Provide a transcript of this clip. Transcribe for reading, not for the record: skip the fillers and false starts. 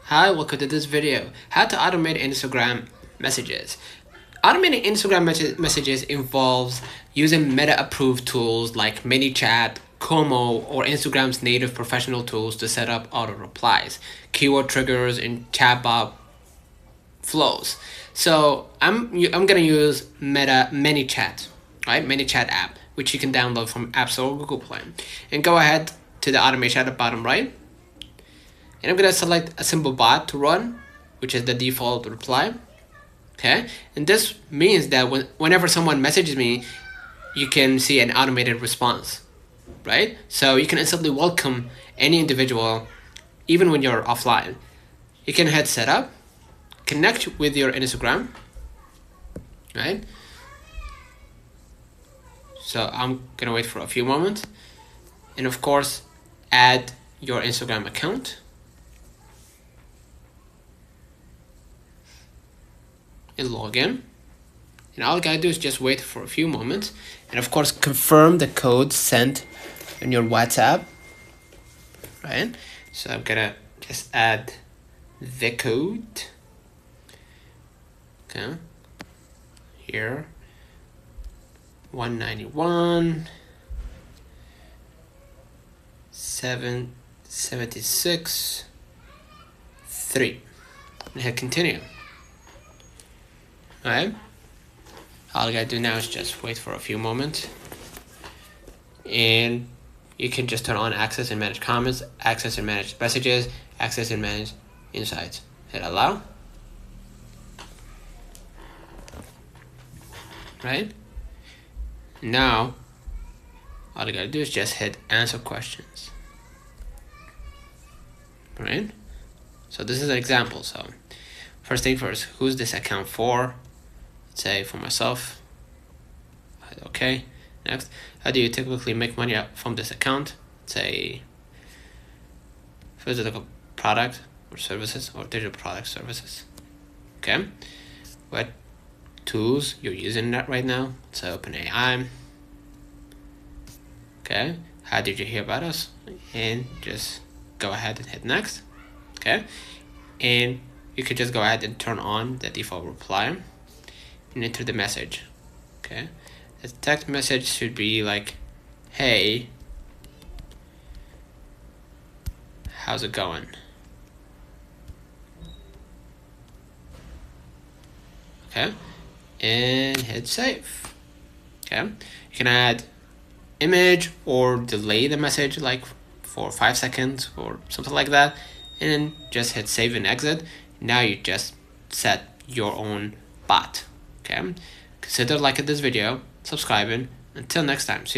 Hi, welcome to this video. How to automate Instagram messages. Automating Instagram messages involves using Meta-approved tools like ManyChat, Como, or Instagram's native professional tools to set up auto replies, keyword triggers, and chatbot flows. So I'm gonna use ManyChat, right? ManyChat app, which you can download from App Store or Google Play, and go ahead to the automation at the bottom right. And I'm gonna select a simple bot to run, which is the default reply. Okay, and this means that whenever someone messages me, you can see an automated response, right? So you can instantly welcome any individual, even when you're offline. You can hit setup, connect with your Instagram, right? So I'm gonna wait for a few moments, and of course, add your Instagram account. And log in, and all you gotta do is just wait for a few moments, and of course confirm the code sent on your WhatsApp, right? So I'm gonna just add the code, okay, here 191 776 3, and hit continue. Alright, all you gotta do now is just wait for a few moments, and you can just turn on access and manage comments, access and manage messages, access and manage insights. Hit allow. Right? Now, all you gotta do is just hit answer questions. Right? So this is an example. So first thing first, who's this account for? Say for myself. Okay. Next, how do you typically make money from this account? Say physical product or services, or digital product services. Okay. What tools you're using that right now? So OpenAI. Okay. How did you hear about us? And just go ahead and hit next. Okay. And you could just go ahead and turn on the default reply and enter the message. Okay, the text message should be like, hey, how's it going? Okay, and hit save. Okay, you can add image or delay the message like for 5 seconds or something like that, and then just hit save and exit. Now you just set your own bot. Okay, consider liking this video, subscribing. Until next time, see you.